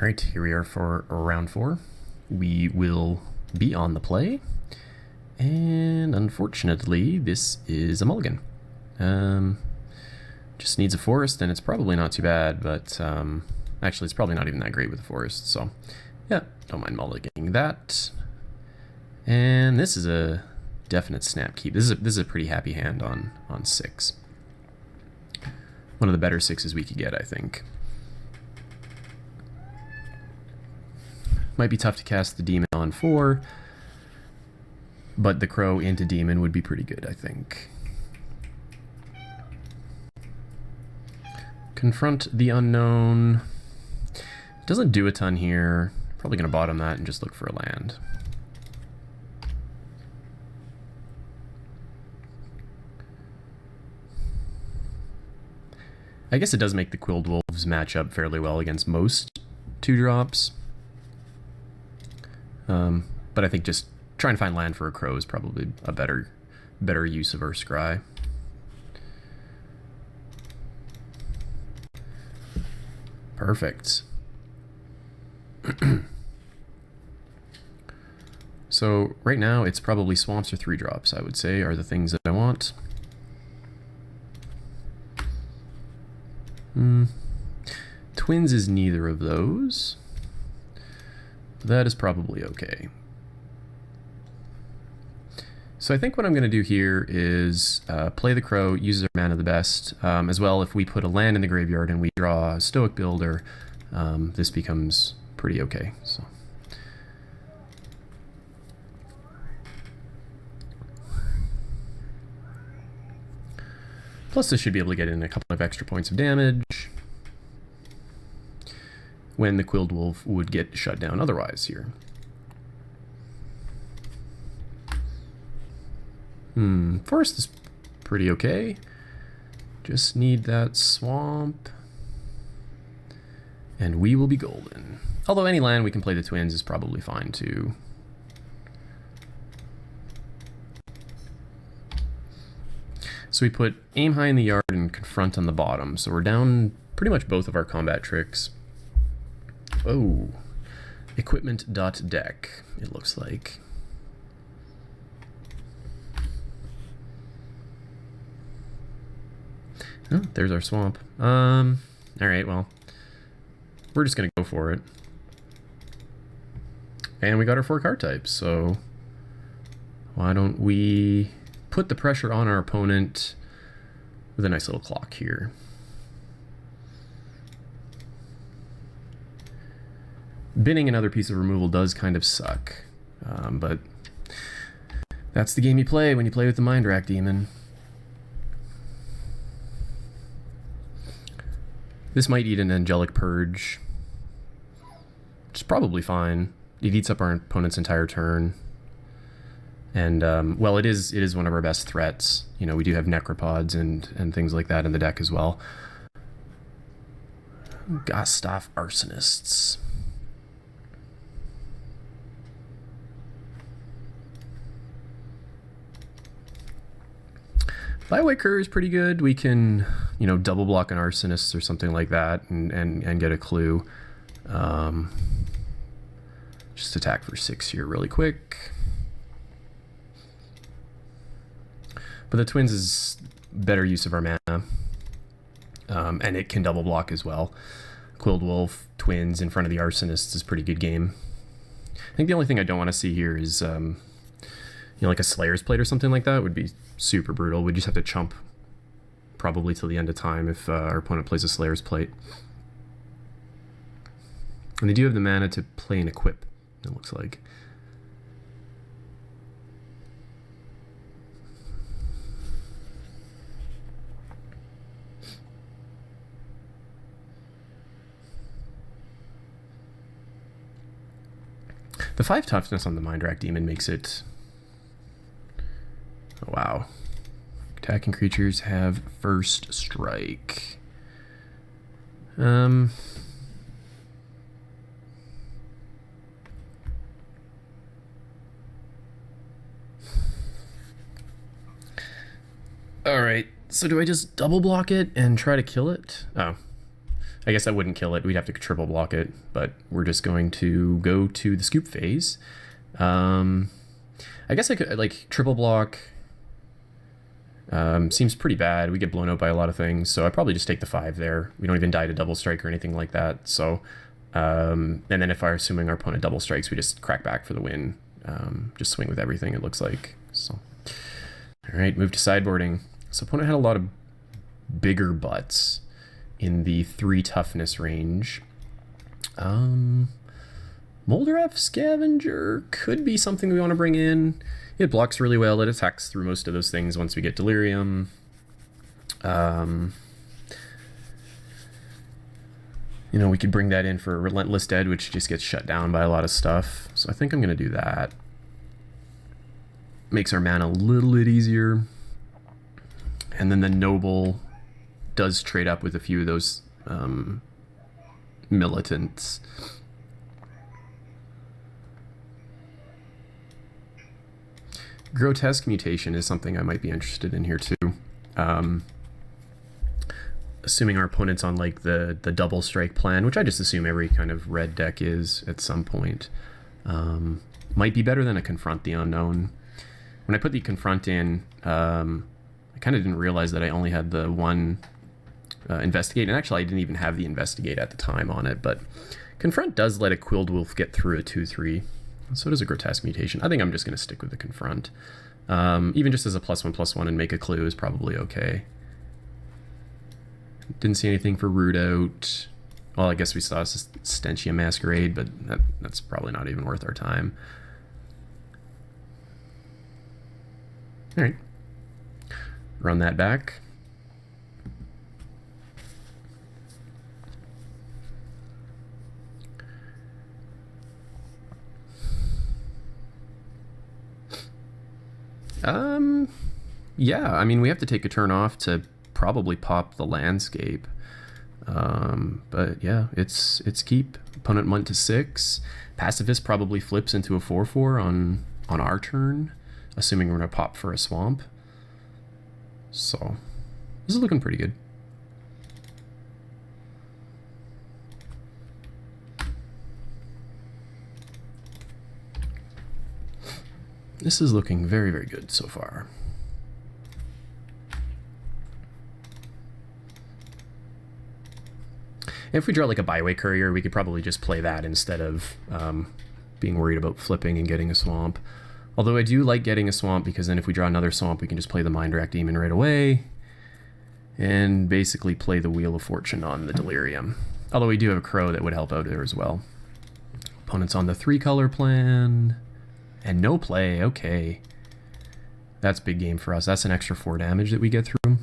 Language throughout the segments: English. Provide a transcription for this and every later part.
All right, here we are for round 4. We will be on the play, and unfortunately, this is a mulligan. Just needs a forest, and it's probably not too bad, but actually, it's probably not even that great with a forest. So, yeah, don't mind mulliganing that. And this is a definite snap keep. This is a pretty happy hand on 6. One of the better 6s we could get, I think. Might be tough to cast the demon on 4, but the crow into demon would be pretty good, I think. Confront the unknown. Doesn't do a ton here. Probably going to bottom that and just look for a land. I guess it does make the Quilled Wolves match up fairly well against most 2-drops. But I think just trying to find land for a crow is probably a better use of Urskry. Perfect. So right now it's probably swamps or 3-drops, I would say, are the things that I want. Twins is neither of those. That is probably okay. So I think what I'm going to do here is play the crow, use our mana the best. As well, if we put a land in the graveyard and we draw a Stoic Builder, this becomes pretty okay. So. Plus this should be able to get in a couple of extra points of damage when the Quilled Wolf would get shut down otherwise here. Forest is pretty okay. Just need that swamp. And we will be golden. Although any land we can play the twins is probably fine too. So we put aim high in the yard and confront on the bottom. So we're down pretty much both of our combat tricks. Oh, equipment.deck, it looks like. Oh, there's our swamp. All right, well, we're just gonna go for it. And we got our 4 card types, so why don't we put the pressure on our opponent with a nice little clock here. Binning another piece of removal does kind of suck, but that's the game you play when you play with the Mind Rack Demon. This might eat an Angelic Purge, which is probably fine. It eats up our opponent's entire turn. And, well, it is one of our best threats. You know, we do have Necropods and things like that in the deck as well. Gostaff Arsonists. Biowaker is pretty good. We can, you know, double block an Arsonist or something like that and get a clue. Just attack for 6 here really quick. But the twins is better use of our mana. And it can double block as well. Quilled Wolf, twins in front of the Arsonists is a pretty good game. I think the only thing I don't want to see here is, you know, like a Slayer's Plate or something like that would be super brutal. We just have to chump probably till the end of time if our opponent plays a Slayer's Plate. And they do have the mana to play an equip, it looks like. The 5 toughness on the Mind Rack Demon makes it... Oh, wow. Attacking creatures have first strike. Alright, so do I just double block it and try to kill it? Oh. I guess that wouldn't kill it. We'd have to triple block it, but we're just going to go to the scoop phase. I guess I could, like, triple block seems pretty bad. We get blown out by a lot of things, so I probably just take the 5 there. We don't even die to double strike or anything like that. So, and then if assuming our opponent double strikes, we just crack back for the win. Just swing with everything, it looks like. So, all right, move to sideboarding. So opponent had a lot of bigger butts in the 3 toughness range. Moldraff Scavenger could be something we want to bring in. It blocks really well. It attacks through most of those things once we get Delirium. You know, we could bring that in for Relentless Dead, which just gets shut down by a lot of stuff. So I think I'm going to do that. Makes our mana a little bit easier. And then the Noble does trade up with a few of those militants. Grotesque Mutation is something I might be interested in here too. Assuming our opponent's on like the double strike plan, which I just assume every kind of red deck is at some point, might be better than a Confront the Unknown. When I put the Confront in, I kind of didn't realize that I only had the one Investigate, and actually I didn't even have the Investigate at the time on it, but Confront does let a Quilled Wolf get through a 2/3. So does a Grotesque Mutation. I think I'm just going to stick with the Confront. Even just as a +1/+1 and make a clue is probably okay. Didn't see anything for Root Out. Well, I guess we saw Stentia Masquerade, but that's probably not even worth our time. All right. Run that back. Yeah, I mean, we have to take a turn off to probably pop the Landscape. But yeah, it's keep. Opponent went to 6. Pacifist probably flips into a 4/4 on our turn, assuming we're going to pop for a swamp. So, this is looking pretty good. This is looking very, very good so far. If we draw like a Byway Courier, we could probably just play that instead of being worried about flipping and getting a swamp. Although I do like getting a swamp, because then if we draw another swamp, we can just play the Mind Rack Demon right away and basically play the Wheel of Fortune on the Delirium. Although we do have a Crow that would help out there as well. Opponent's on the 3-color plan. And no play, okay. That's big game for us. That's an extra 4 damage that we get through.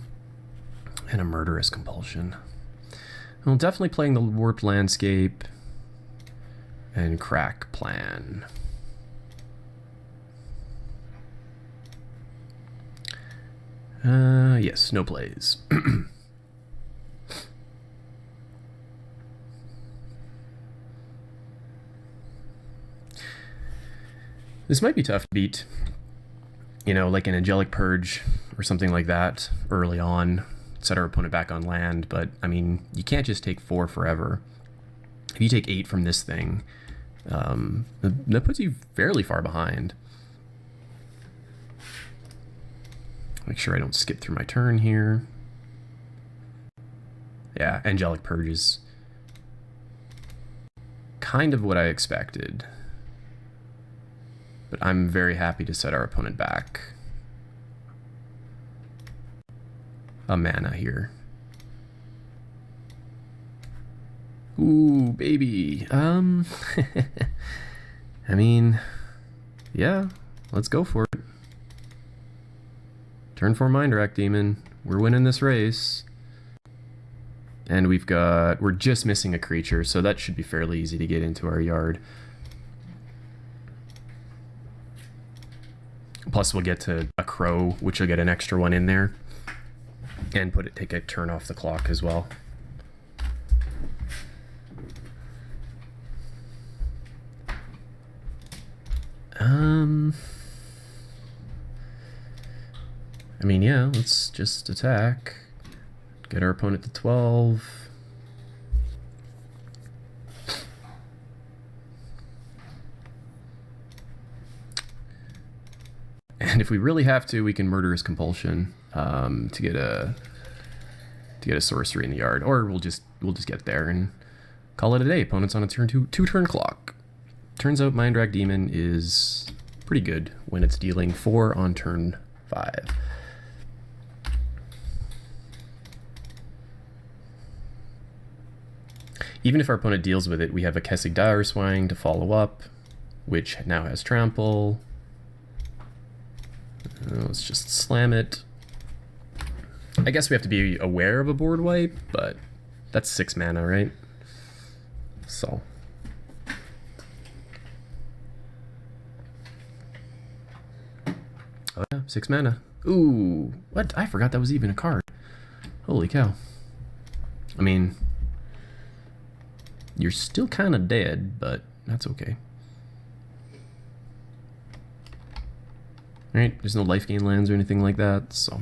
And a Murderous Compulsion. Well, definitely playing the Warped Landscape and Crack plan. Yes, no plays. This might be tough to beat, you know, like an Angelic Purge or something like that early on, set our opponent back on land, but, I mean, you can't just take 4 forever. If you take 8 from this thing, that puts you fairly far behind. Make sure I don't skip through my turn here. Yeah, Angelic Purge is kind of what I expected. But I'm very happy to set our opponent back a mana here. Ooh, baby. I mean, yeah, let's go for it. Turn 4 Mind Rack Demon. We're winning this race. And we're just missing a creature, so that should be fairly easy to get into our yard. Plus we'll get to a Crow, which will get an extra 1 in there. And take a turn off the clock as well. I mean, yeah, let's just attack. Get our opponent to 12. And if we really have to, we can Murderous Compulsion to get a sorcery in the yard, or we'll just get there and call it a day. Opponent's on a two-turn clock. Turns out Mindrak Demon is pretty good when it's dealing 4 on turn 5. Even if our opponent deals with it, we have a Kessig Direswine to follow up, which now has Trample. Let's just slam it. I guess we have to be aware of a board wipe, but that's 6 mana, right? So. Oh yeah, 6 mana. Ooh, what? I forgot that was even a card. Holy cow. I mean, you're still kind of dead, but that's okay. Alright, there's no life gain lands or anything like that, so.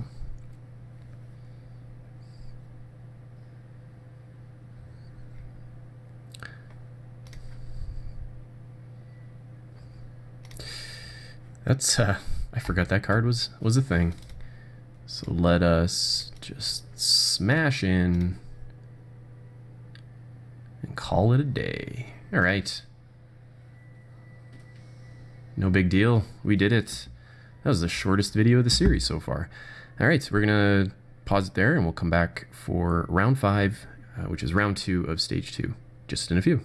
That's, I forgot that card was a thing. So let us just smash in and call it a day. Alright. No big deal. We did it. That was the shortest video of the series so far. Alright, we're going to pause it there and we'll come back for round 5, which is round 2 of stage 2, just in a few.